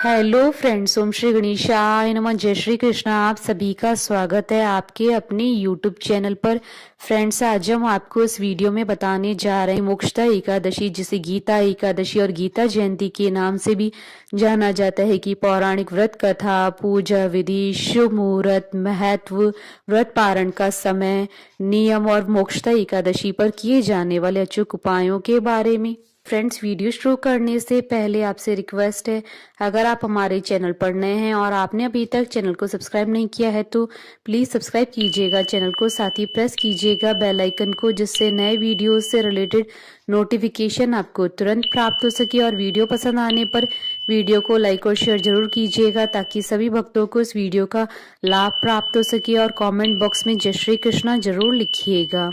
Hello friends, ओम श्री गणेशाय नमः। जय श्री कृष्णा। आप सभी का स्वागत है आपके अपने यूट्यूब चैनल पर। फ्रेंड्स, आज हम आपको इस वीडियो में बताने जा रहे हैं मोक्षदा एकादशी, जिसे गीता एकादशी और गीता जयंती के नाम से भी जाना जाता है, कि पौराणिक व्रत कथा, पूजा विधि, शुभ मुहूर्त, महत्व, व्रत पारण का समय, नियम और मोक्षदा एकादशी पर किए जाने वाले अचूक उपायों के बारे में। फ्रेंड्स, वीडियो शुरू करने से पहले आपसे रिक्वेस्ट है, अगर आप हमारे चैनल पर नए हैं और आपने अभी तक चैनल को सब्सक्राइब नहीं किया है तो प्लीज़ सब्सक्राइब कीजिएगा चैनल को, साथ ही प्रेस कीजिएगा बेल आइकन को, जिससे नए वीडियो से रिलेटेड नोटिफिकेशन आपको तुरंत प्राप्त हो सके। और वीडियो पसंद आने पर वीडियो को लाइक और शेयर जरूर कीजिएगा, ताकि सभी भक्तों को इस वीडियो का लाभ प्राप्त हो सके। और कॉमेंट बॉक्स में जय श्री कृष्णा जरूर लिखिएगा।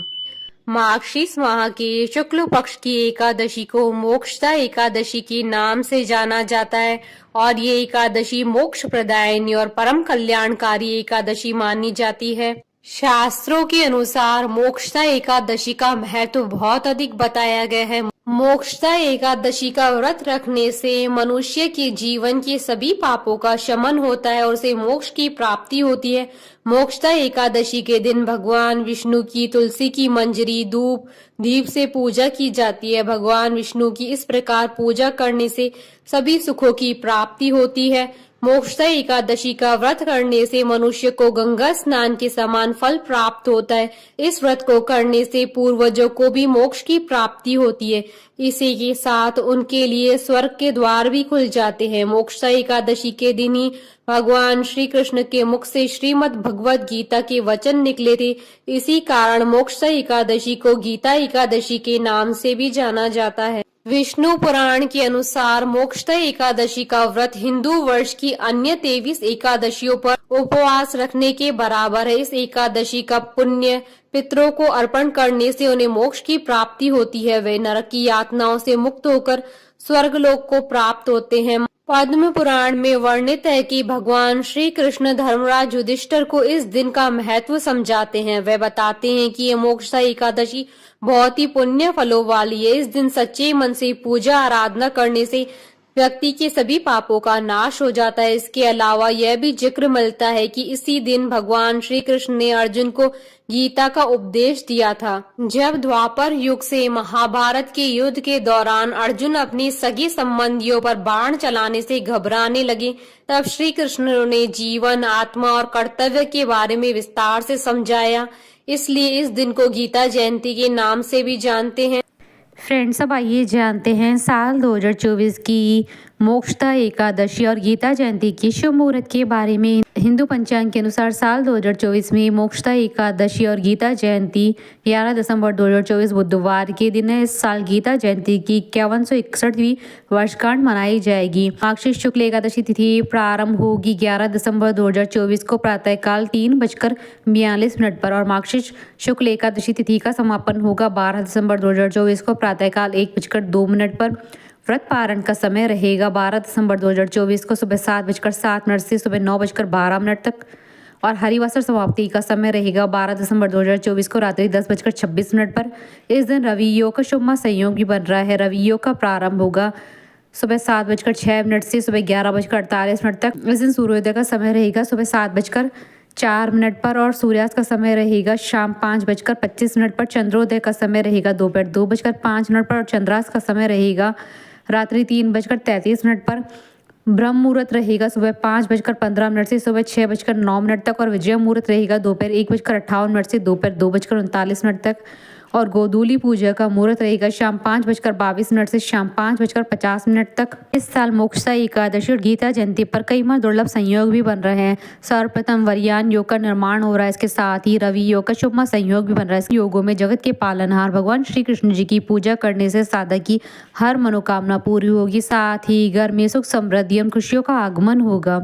मार्गशीर्ष माह के शुक्ल पक्ष की एकादशी को मोक्षदा एकादशी के नाम से जाना जाता है और ये एकादशी मोक्ष प्रदायिनी और परम कल्याणकारी एकादशी मानी जाती है। शास्त्रों के अनुसार मोक्षदा एकादशी का महत्व बहुत अधिक बताया गया है। मोक्षदा एकादशी का व्रत रखने से मनुष्य के जीवन के सभी पापों का शमन होता है और उसे मोक्ष की प्राप्ति होती है। मोक्षदा एकादशी के दिन भगवान विष्णु की तुलसी की मंजरी, धूप, दीप से पूजा की जाती है। भगवान विष्णु की इस प्रकार पूजा करने से सभी सुखों की प्राप्ति होती है। मोक्षदा एकादशी का व्रत करने से मनुष्य को गंगा स्नान के समान फल प्राप्त होता है। इस व्रत को करने से पूर्वजों को भी मोक्ष की प्राप्ति होती है। इसी के साथ उनके लिए स्वर्ग के द्वार भी खुल जाते हैं। मोक्षदा एकादशी के दिन ही भगवान श्री कृष्ण के मुख से श्रीमद् भगवद गीता के वचन निकले थे। इसी कारण मोक्षदा एकादशी को गीता एकादशी के नाम से भी जाना जाता है। विष्णु पुराण के अनुसार मोक्षदा एकादशी का व्रत हिंदू वर्ष की अन्य 23 एकादशियों पर उपवास रखने के बराबर है। इस एकादशी का पुण्य पितरों को अर्पण करने से उन्हें मोक्ष की प्राप्ति होती है। वे नरक की यातनाओं से मुक्त होकर स्वर्गलोक को प्राप्त होते हैं। पद्म पुराण में वर्णित है कि भगवान श्री कृष्ण धर्मराज युधिष्ठिर को इस दिन का महत्व समझाते हैं। वे बताते हैं कि ये मोक्षदा एकादशी बहुत ही पुण्य फलों वाली है। इस दिन सच्चे मन से पूजा आराधना करने से व्यक्ति के सभी पापों का नाश हो जाता है। इसके अलावा यह भी जिक्र मिलता है कि इसी दिन भगवान श्री कृष्ण ने अर्जुन को गीता का उपदेश दिया था। जब द्वापर युग से महाभारत के युद्ध के दौरान अर्जुन अपनी सगे संबंधियों पर बाण चलाने से घबराने लगे, तब श्री कृष्ण ने जीवन, आत्मा और कर्तव्य के बारे में विस्तार से समझाया। इसलिए इस दिन को गीता जयंती के नाम से भी जानते हैं। फ्रेंड्स, अब आइए जानते हैं साल 2024 की मोक्षदा एकादशी और गीता जयंती की शुभ मुहूर्त के बारे में। हिंदू पंचांग के अनुसार साल 2024 में मोक्षदा एकादशी और गीता जयंती 11 दिसंबर 2024 बुधवार के दिन है। इस साल गीता जयंती की 5161वीं वर्षगांठ मनाई जाएगी। मार्गशीर्ष शुक्ल एकादशी तिथि प्रारंभ होगी 11 दिसंबर 2024 को प्रातःकाल 3:42 पर और मार्गशीर्ष शुक्ल एकादशी तिथि का समापन होगा 12 दिसंबर 2024 को प्रातःकाल 1:02 पर। व्रत पारण का समय रहेगा 12 दिसंबर 2024 को सुबह 7:07 से सुबह 9:12 तक और हरिवासर समाप्ति का समय रहेगा 12 दिसंबर 2024 को रात्रि 10:26 पर। इस दिन रवि योग का शुभ संयोग भी बन रहा है। रवि योग का प्रारंभ होगा सुबह 7:06 से सुबह 11:48 तक। इस दिन सूर्योदय का समय रहेगा सुबह 7:04 पर और सूर्यास्त का समय रहेगा शाम 5:25 पर। चंद्रोदय का समय रहेगा दोपहर 2:05 पर और चंद्रास्त का समय रहेगा रात्रि 3:33 पर। ब्रह्म मुहूर्त रहेगा सुबह 5:15 से सुबह 6:09 तक और विजय मुहूर्त रहेगा दोपहर 1:58 से दोपहर 2:39 तक और गोधूली पूजा का मुहूर्त रहेगा शाम 5:22 से शाम 5:50 तक। इस साल मोक्षदा एकादशी और गीता जयंती पर कई बार दुर्लभ संयोग भी बन रहे हैं। सर्वप्रथम वरयान योग का निर्माण हो रहा है। इसके साथ ही रवि योग का शुभ संयोग भी बन रहा है। इस योगों में जगत के पालनहार भगवान श्री कृष्ण जी की पूजा करने से साधक की हर मनोकामना पूरी होगी। साथ ही घर में सुख, समृद्धि और खुशियों का आगमन होगा।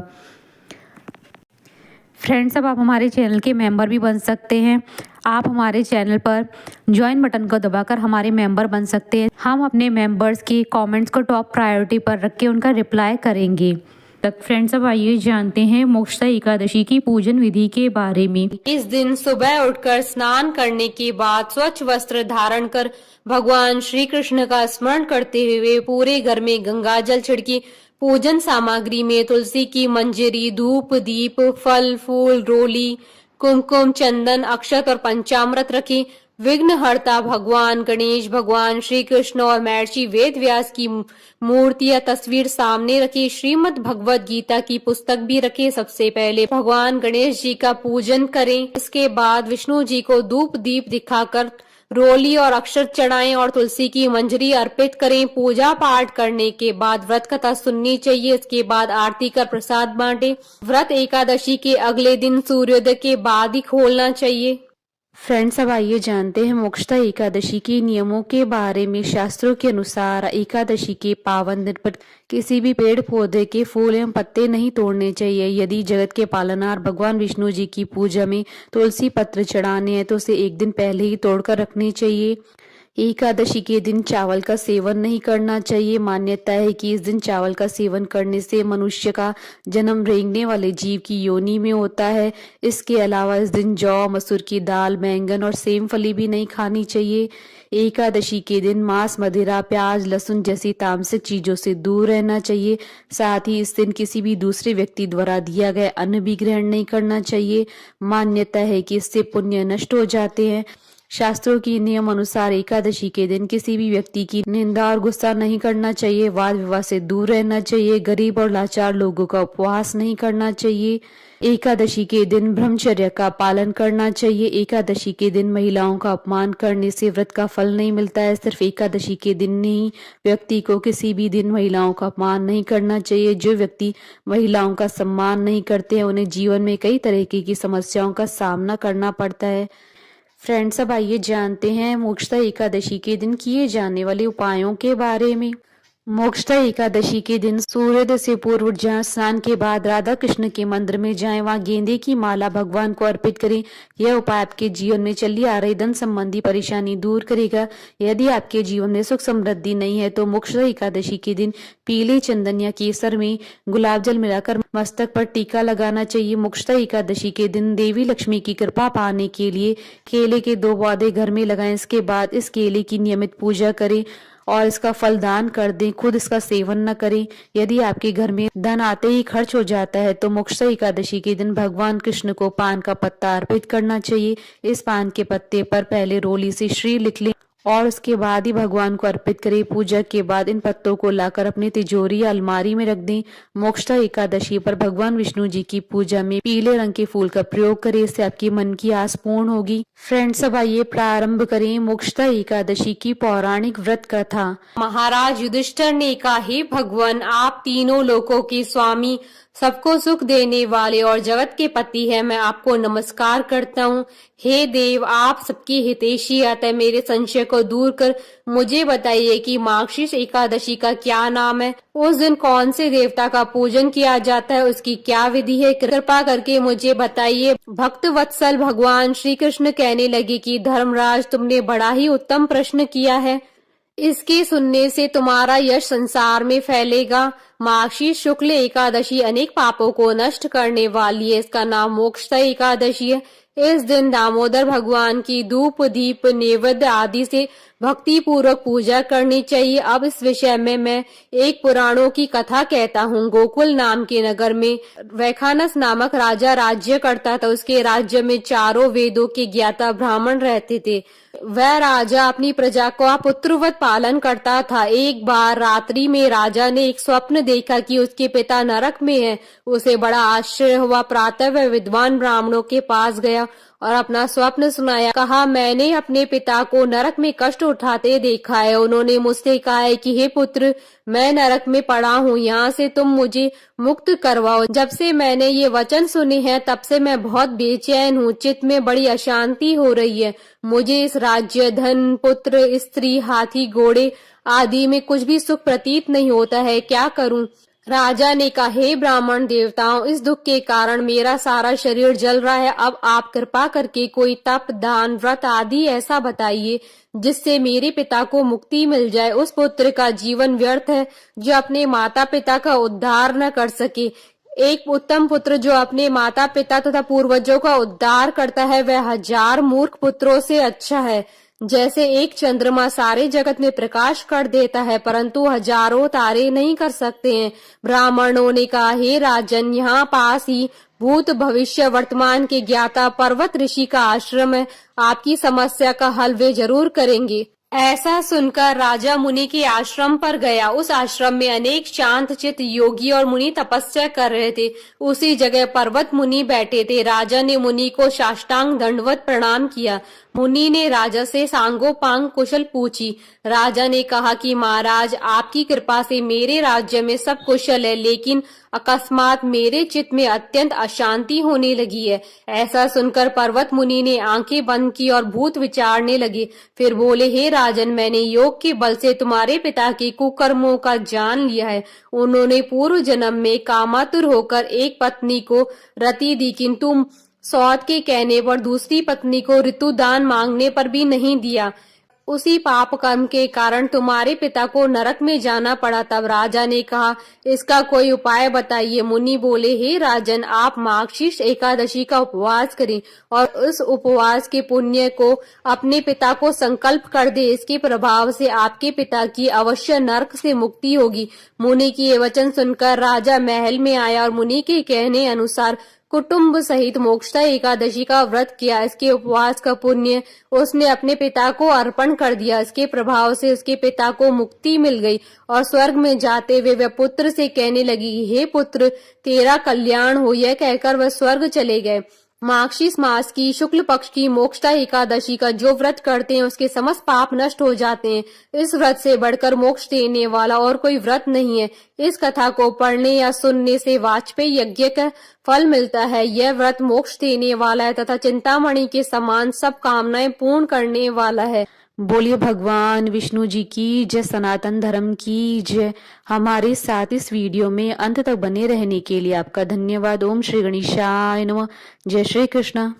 फ्रेंड्स, अब आप हमारे चैनल के मेंबर भी बन सकते हैं। आप हमारे चैनल पर ज्वाइन बटन को दबाकर हमारे मेंबर बन सकते हैं। हम अपने मेंबर्स के कमेंट्स को टॉप प्रायोरिटी पर रख के उनका रिप्लाई करेंगे। तक। फ्रेंड्स, अब आइए जानते हैं मोक्षदा एकादशी की पूजन विधि के बारे में। इस दिन सुबह उठकर स्नान करने के बाद स्वच्छ वस्त्र धारण कर भगवान श्री कृष्ण का स्मरण करते हुए पूरे घर में गंगा जल छिड़की। पूजन सामग्री में तुलसी की मंजरी, धूप, दीप, फल, फूल, रोली, कुमकुम, चंदन, अक्षत और पंचामृत रखें। विघ्नहर्ता भगवान गणेश, भगवान श्री कृष्ण और महर्षि वेद व्यास की मूर्ति या तस्वीर सामने रखी। श्रीमद् भगवद गीता की पुस्तक भी रखे। सबसे पहले भगवान गणेश जी का पूजन करें। इसके बाद विष्णु जी को धूप दीप दिखाकर रोली और अक्षत चढ़ाएं और तुलसी की मंजरी अर्पित करें। पूजा पाठ करने के बाद व्रत कथा सुननी चाहिए। इसके बाद आरती कर प्रसाद बांटें। व्रत एकादशी के अगले दिन सूर्योदय के बाद ही खोलना चाहिए। फ्रेंड्स, अब आइए जानते हैं मोक्षदा एकादशी के नियमों के बारे में। शास्त्रों के अनुसार एकादशी के पावन दिन पर किसी भी पेड़ पौधे के फूल एवं पत्ते नहीं तोड़ने चाहिए। यदि जगत के पालनहार भगवान विष्णु जी की पूजा में तुलसी पत्र चढ़ाने हैं तो उसे एक दिन पहले ही तोड़कर रखने चाहिए। एकादशी के दिन चावल का सेवन नहीं करना चाहिए। मान्यता है कि इस दिन चावल का सेवन करने से मनुष्य का जन्म रेंगने वाले जीव की योनि में होता है। इसके अलावा इस दिन जौ, मसूर की दाल, बैंगन और सेम फली भी नहीं खानी चाहिए। एकादशी के दिन मांस, मदिरा, प्याज, लहसुन जैसी तामसिक चीजों से दूर रहना चाहिए। साथ ही इस दिन किसी भी दूसरे व्यक्ति द्वारा दिया गया अन्न भी ग्रहण नहीं करना चाहिए। मान्यता है कि इससे पुण्य नष्ट हो जाते हैं। शास्त्रों की नियम अनुसार एकादशी के दिन किसी भी व्यक्ति की निंदा और गुस्सा नहीं करना चाहिए। वाद विवाद से दूर रहना चाहिए। गरीब और लाचार लोगों का उपवास नहीं करना चाहिए। एकादशी के दिन ब्रह्मचर्य का पालन करना चाहिए। एकादशी के दिन महिलाओं का अपमान करने से व्रत का फल नहीं मिलता है। सिर्फ एकादशी के दिन ही व्यक्ति को किसी भी दिन महिलाओं का अपमान नहीं करना चाहिए। जो व्यक्ति महिलाओं का सम्मान नहीं करते हैं उन्हें जीवन में कई तरह की समस्याओं का सामना करना पड़ता है। फ्रेंड्स, अब आइए जानते हैं मोक्षदा एकादशी के दिन किए जाने वाले उपायों के बारे में। मोक्षदा एकादशी के दिन सूर्योदय से पूर्व उठ जाएं। स्नान के बाद राधा कृष्ण के मंदिर में जाएं। वहां गेंदे की माला भगवान को अर्पित करें। यह उपाय आपके जीवन में चली आ रही धन संबंधी परेशानी दूर करेगा। यदि आपके जीवन में सुख समृद्धि नहीं है तो मोक्षदा एकादशी के दिन पीले चंदन या केसर में गुलाब जल मिलाकर मस्तक पर टीका लगाना चाहिए। मोक्षदा एकादशी के दिन देवी लक्ष्मी की कृपा पाने के लिए केले के 2 पौधे घर में लगाएं। इसके बाद इस केले की नियमित पूजा करें और इसका फल दान कर दें। खुद इसका सेवन न करें। यदि आपके घर में धन आते ही खर्च हो जाता है तो मोक्षदा एकादशी के दिन भगवान कृष्ण को पान का पत्ता अर्पित करना चाहिए। इस पान के पत्ते पर पहले रोली से श्री लिख लें और उसके बाद ही भगवान को अर्पित करें। पूजा के बाद इन पत्तों को लाकर अपनी तिजोरी या अलमारी में रख दें। मोक्षदा एकादशी पर भगवान विष्णु जी की पूजा में पीले रंग के फूल का प्रयोग करें। इससे आपकी मन की आस पूर्ण होगी। फ्रेंड्स, अब आइए प्रारंभ करें मोक्षदा एकादशी की पौराणिक व्रत कथा। महाराज युधिष्ठिर ने कहा, हे भगवान, आप तीनों लोकों के स्वामी, सबको सुख देने वाले और जगत के पति हैं। मैं आपको नमस्कार करता हूँ। हे देव, आप सबके हितैषी, अतः मेरे संशय को दूर कर मुझे बताइए कि मार्गशीर्ष एकादशी का क्या नाम है। उस दिन कौन से देवता का पूजन किया जाता है, उसकी क्या विधि है, कृपा करके मुझे बताइए। भक्त वत्सल भगवान श्री कृष्ण कहने लगे कि धर्मराज, तुमने बड़ा ही उत्तम प्रश्न किया है। इसके सुनने से तुम्हारा यश संसार में फैलेगा। मार्गशीर्ष शुक्ल एकादशी अनेक पापों को नष्ट करने वाली है। इसका नाम मोक्षदा एकादशी है। इस दिन दामोदर भगवान की धूप, दीप, नैवेद्य आदि से भक्ति पूर्वक पूजा करनी चाहिए। अब इस विषय में मैं एक पुराणों की कथा कहता हूँ। गोकुल नाम के नगर में वैखानस नामक राजा राज्य करता था। उसके राज्य में चारों वेदों के ज्ञाता ब्राह्मण रहते थे। वह राजा अपनी प्रजा का पुत्रवत पालन करता था। एक बार रात्रि में राजा ने एक स्वप्न देखा कि उसके पिता नरक में है। उसे बड़ा आश्चर्य हुआ। प्रातः वह विद्वान ब्राह्मणों के पास गया और अपना स्वप्न सुनाया। कहा, मैंने अपने पिता को नरक में कष्ट उठाते देखा है। उन्होंने मुझसे कहा है कि हे पुत्र, मैं नरक में पड़ा हूँ, यहाँ से तुम मुझे मुक्त करवाओ। जब से मैंने ये वचन सुने हैं तब से मैं बहुत बेचैन हूँ। चित्त में बड़ी अशांति हो रही है। मुझे इस राज्य, धन, पुत्र, स्त्री, हाथी, घोड़े आदि में कुछ भी सुख प्रतीत नहीं होता है। क्या करूं? राजा ने कहा, हे ब्राह्मण देवताओं, इस दुख के कारण मेरा सारा शरीर जल रहा है। अब आप कृपा करके कोई तप, दान, व्रत आदि ऐसा बताइए जिससे मेरे पिता को मुक्ति मिल जाए। उस पुत्र का जीवन व्यर्थ है जो अपने माता पिता का उद्धार न कर सके। एक उत्तम पुत्र जो अपने माता पिता तथा पूर्वजों का उद्धार करता है वह 1000 मूर्ख पुत्रों से अच्छा है। जैसे एक चंद्रमा सारे जगत में प्रकाश कर देता है परंतु हजारों तारे नहीं कर सकते हैं। ब्राह्मणों ने कहा, हे राजन, यहाँ पास ही भूत भविष्य वर्तमान के ज्ञाता पर्वत ऋषि का आश्रम है। आपकी समस्या का हल वे जरूर करेंगे। ऐसा सुनकर राजा मुनि के आश्रम पर गया। उस आश्रम में अनेक शांत चित्त योगी और मुनि तपस्या कर रहे थे। उसी जगह पर्वत मुनि बैठे थे। राजा ने मुनि को साष्टांग दंडवत प्रणाम किया। मुनि ने राजा से सांगोपांग कुशल पूछी। राजा ने कहा कि महाराज, आपकी कृपा से मेरे राज्य में सब कुशल है, लेकिन अकस्मात मेरे चित्त में अत्यंत अशांति होने लगी है। ऐसा सुनकर पर्वत मुनि ने आंखें बंद की और भूत विचारने लगे। फिर बोले, हे राजन, मैंने योग के बल से तुम्हारे पिता के कुकर्मों का जान लिया है। उन्होंने पूर्व जन्म में कामातुर होकर एक पत्नी को रति दी, किंतु सौत के कहने पर दूसरी पत्नी को ऋतुदान मांगने पर भी नहीं दिया। उसी पाप कर्म के कारण तुम्हारे पिता को नरक में जाना पड़ा। तब राजा ने कहा, इसका कोई उपाय बताइए। मुनि बोले, हे राजन, आप मार्गशीर्ष एकादशी का उपवास करें और उस उपवास के पुण्य को अपने पिता को संकल्प कर दे। इसके प्रभाव से आपके पिता की अवश्य नरक से मुक्ति होगी। मुनि की ये वचन सुनकर राजा महल में आया और मुनि के कहने अनुसार कुटुंब सहित मोक्षदा एकादशी का व्रत किया। इसके उपवास का पुण्य उसने अपने पिता को अर्पण कर दिया। इसके प्रभाव से उसके पिता को मुक्ति मिल गई और स्वर्ग में जाते हुए वह पुत्र से कहने लगी, हे पुत्र, तेरा कल्याण हो। यह कहकर वह स्वर्ग चले गए। मार्गशीर्ष मास की शुक्ल पक्ष की मोक्षदा एकादशी का जो व्रत करते हैं उसके समस्त पाप नष्ट हो जाते हैं। इस व्रत से बढ़कर मोक्ष देने वाला और कोई व्रत नहीं है। इस कथा को पढ़ने या सुनने से वाजपेयी यज्ञ का फल मिलता है। यह व्रत मोक्ष देने वाला है तथा चिंतामणि के समान सब कामनाएं पूर्ण करने वाला है। बोलिए भगवान विष्णु जी की जय, सनातन धर्म की जय। हमारे साथ इस वीडियो में अंत तक बने रहने के लिए आपका धन्यवाद। ओम श्री गणेशाय नमः। जय श्री कृष्ण।